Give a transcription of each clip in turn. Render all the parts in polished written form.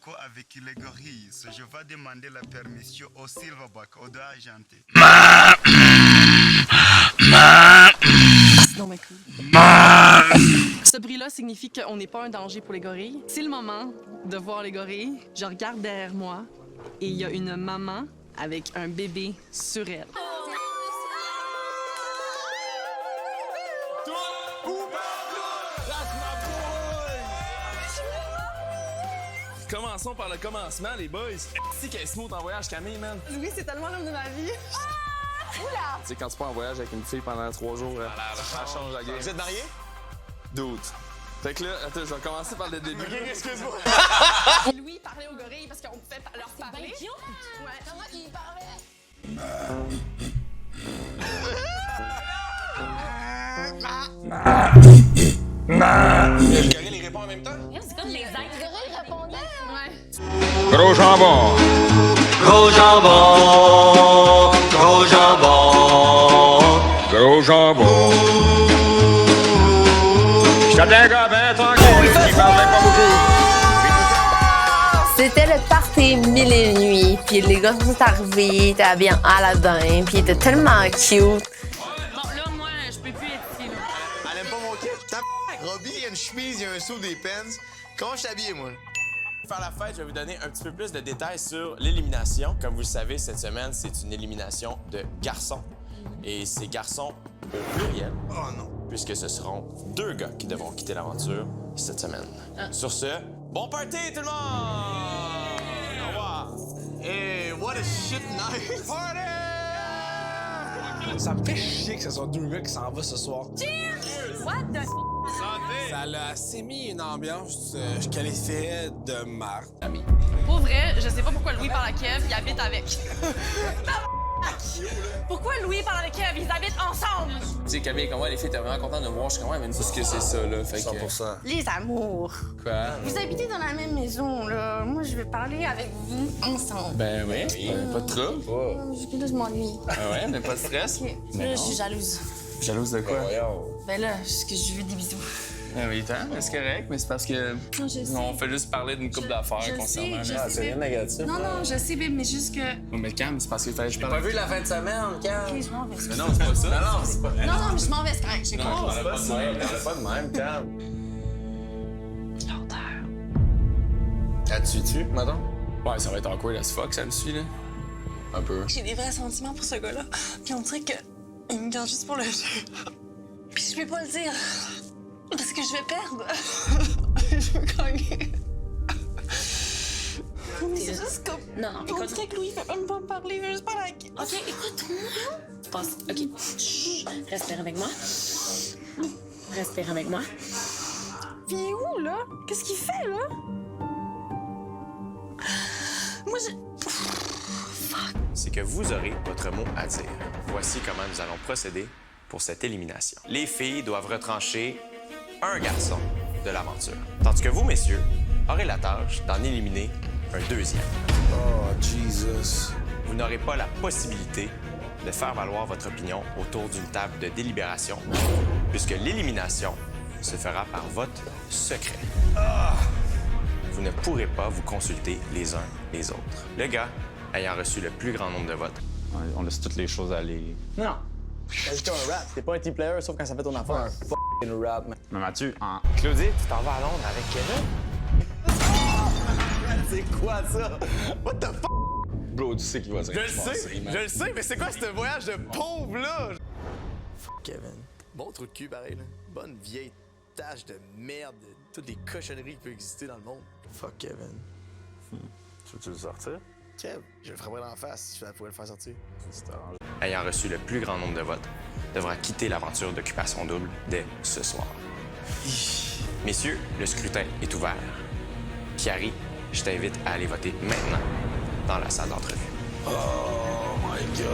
quoi avec les gorilles? Je vais demander la permission au Silverback, au doigt argenté. Non, mais cool. Ce bruit-là signifie qu'on n'est pas un danger pour les gorilles. C'est le moment de voir les gorilles. Je regarde derrière moi et il y a une maman avec un bébé sur elle. Commençons par le commencement, les boys. C'est qu'elle est smooth en voyage, Camille, man. Louis, c'est tellement l'homme de ma vie. Oula! Tu sais, quand tu pars en voyage avec une fille pendant 3 jours, ça change la game. Vous êtes mariés? Doute. Fait que là, attends, je vais commencer par le début. Ok, excuse-moi. Louis parlait aux gorilles parce qu'on pouvait leur parler. Ouais. Comment il parlait? Le gorille, il répond en même temps? C'est comme les êtres. Le gorille répondait. Ouais. Gros jambon! Gros jambon! Gros jambon! Gros jambon! J'étais un gars ben tranquille, qui parlait pas beaucoup. C'était le party mille et une nuits, puis les gars sont arrivés, ils étaient habillés en Aladdin, puis ils étaient tellement cute. Bon, là, moi, je peux plus être ici, là. Elle aime pas mon kit? Robbie, il y a une chemise, il y a un sou, des pants. Comment je suis habillé, moi? Pour faire la fête, je vais vous donner un petit peu plus de détails sur l'élimination. Comme vous le savez, cette semaine, c'est une élimination de garçons. Et ces garçons au pluriel. Oh non. Puisque ce seront 2 gars qui devront quitter l'aventure cette semaine. Sur ce, bon party tout le monde! Au revoir! Hey, what a shit night! Party! Ça me fait chier que ce soit 2 gars qui s'en vont ce soir. What the Ça l'a assez mis une ambiance, je qualifierais de marde. Pour vrai, je sais pas pourquoi Louis parle à Kev, il habite avec. Pourquoi Louis parle avec Kev? Ils habitent ensemble! Tu sais, Camille, comme moi, les filles étaient vraiment contentes de me voir. Je suis quand même une que c'est ça, là. Fait que... 100%. Les amours. Quoi? Vous habitez dans la même maison, là. Moi, je vais parler avec vous ensemble. Ben oui, pas de trouble. Je m'ennuie. Ah ouais, mais pas de stress. Là, je suis jalouse. Jalouse de quoi? Ben là, je veux des bisous. Ah oui, c'est correct, mais c'est parce que Non, je sais. on fait juste parler d'une couple d'affaires Je concernant. sais, là. je sais. négatif. Non, non, je sais, mais juste que... Oh, mais Cam, c'est parce qu'il fallait que je parle. vu la fin de semaine, Cam? Ok, je m'en vais. Mais non, c'est pas ça. Non, c'est pas. Non, non, mais je m'en vais, c'est correct. J'ai Non, compris. je parlais pas de même. pas de même, Cam. L'odeur. Tu madame? Ouais, ça va être awkward as fuck, ça me suit, là. Un peu. J'ai des vrais sentiments pour ce gars-là. Puis on dirait que il me garde juste pour le jeu. Puis je vais pas le dire. Parce que je vais perdre. Je veux gagner. Mais c'est juste comme... Non, non, On écoute. dirait que Louis fait même pas me parler, il veut juste parler avec... OK, écoute-moi. Passe. OK. Chut. Respire avec moi. Respire avec moi. Puis il est où, là? Qu'est-ce qu'il fait, là? Moi, je... C'est que vous aurez votre mot à dire. Voici comment nous allons procéder pour cette élimination. Les filles doivent retrancher un garçon de l'aventure, tandis que vous, messieurs, aurez la tâche d'en éliminer un deuxième. Oh, Jesus. Vous n'aurez pas la possibilité de faire valoir votre opinion autour d'une table de délibération, puisque l'élimination se fera par vote secret. Vous ne pourrez pas vous consulter les uns les autres. Le gars ayant reçu le plus grand nombre de votes. On laisse toutes les choses aller. Non! T'as juste un rap, t'es pas un team player sauf quand ça fait ton affaire. Un f***ing rap, man. Mais Mathieu, en... Claudie, tu t'en vas à Londres avec Kevin? C'est quoi ça? What the f***? Bro, tu sais qu'il va se Je le sais, mais c'est quoi ce voyage de pauvre là? Fuck Kevin. Bon trou de cul pareil là. Bonne vieille tache de merde, de toutes les cochonneries qui peuvent exister dans le monde. Fuck Kevin. Tu veux-tu le sortir? Kev, je le frapperai dans la face si je pouvais le faire sortir. Ayant reçu le plus grand nombre de votes, devra quitter l'aventure d'Occupation Double dès ce soir. Messieurs, le scrutin est ouvert. Chiari, je t'invite à aller voter maintenant dans la salle d'entrevue. Oh my god.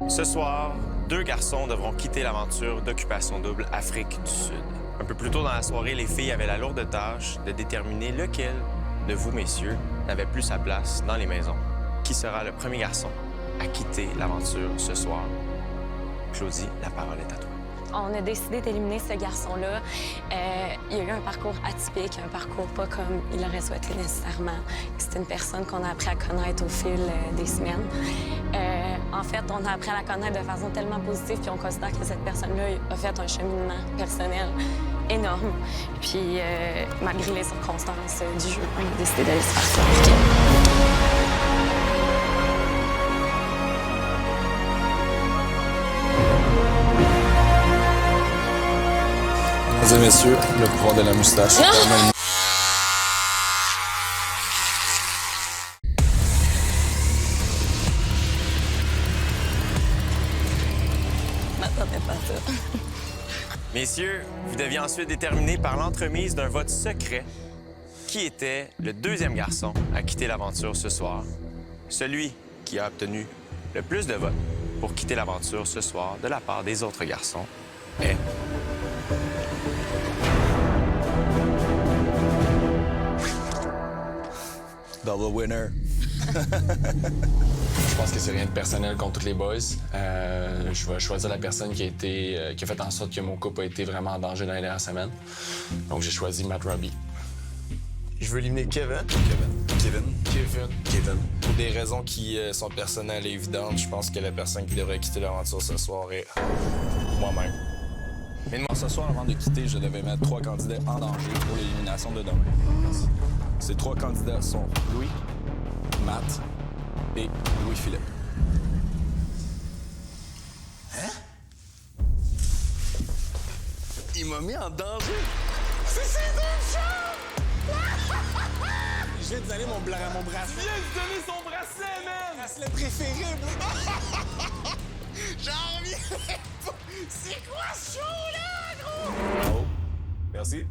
Ce soir, 2 garçons devront quitter l'aventure d'Occupation Double Afrique du Sud. Un peu plus tôt dans la soirée, les filles avaient la lourde tâche de déterminer lequel de vous, messieurs, n'avait plus sa place dans les maisons. Qui sera le premier garçon à quitter l'aventure ce soir. Claudie, la parole est à toi. On a décidé d'éliminer ce garçon-là. Il a eu un parcours atypique, un parcours pas comme il aurait souhaité nécessairement. C'est une personne qu'on a appris à connaître au fil des semaines. En fait, on a appris à la connaître de façon tellement positive, puis on considère que cette personne-là a fait un cheminement personnel énorme. Puis, malgré les circonstances du jeu, on a décidé d'aller se faire ça. Mesdames et messieurs, le pouvoir de la moustache. Je m'attendais pas à ça. Messieurs, vous deviez ensuite déterminer par l'entremise d'un vote secret qui était le deuxième garçon à quitter l'aventure ce soir. Celui qui a obtenu le plus de votes pour quitter l'aventure ce soir de la part des autres garçons est... Double winner. Je pense que c'est rien de personnel contre tous les boys. Je vais choisir la personne qui a fait en sorte que mon couple a été vraiment en danger dans les dernières semaines. Donc j'ai choisi Matt Robbie. Je veux éliminer Kevin. Pour des raisons qui sont personnelles et évidentes, je pense que la personne qui devrait quitter l'aventure ce soir est moi-même. Mais moi, ce soir, avant de quitter, je devais mettre 3 candidats en danger pour l'élimination de demain. Ces 3 candidats sont Louis, Matt et Louis-Philippe. Il m'a mis en danger! Je viens de donner mon bracelet. Tu viens de donner son bracelet, man! Bracelet préféré, bro! J'en reviens pas! C'est quoi ce show-là, gros? Oh, merci.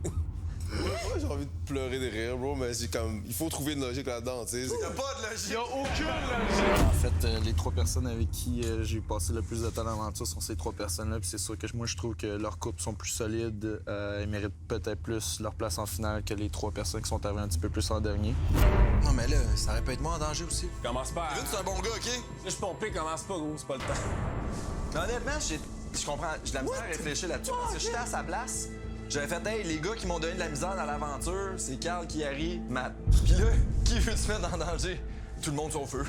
Moi, j'ai envie de pleurer de rire, bro, mais c'est comme... Il faut trouver une logique là-dedans, tu sais. Y'a pas de logique! Y'a aucune logique! En fait, les 3 personnes avec qui j'ai passé le plus de temps dans l'aventure sont ces 3 personnes-là. Puis c'est sûr que moi, je trouve que leurs couples sont plus solides. Ils méritent peut-être plus leur place en finale que les 3 personnes qui sont arrivées un petit peu plus en dernier. Non, mais là, ça aurait pu être moi en danger aussi. Commence pas à... Kevin, c'est un bon gars, OK? Je suis pompé, commence pas, gros, c'est pas le temps. Mais honnêtement, je comprends. J'ai de la misère à réfléchir là-dessus. Parce que j'étais à sa place. J'avais fait, hey, les gars qui m'ont donné de la misère dans l'aventure, c'est Carl, Chiari, Matt. Puis là, qui veut se mettre en danger? Tout le monde sauf eux.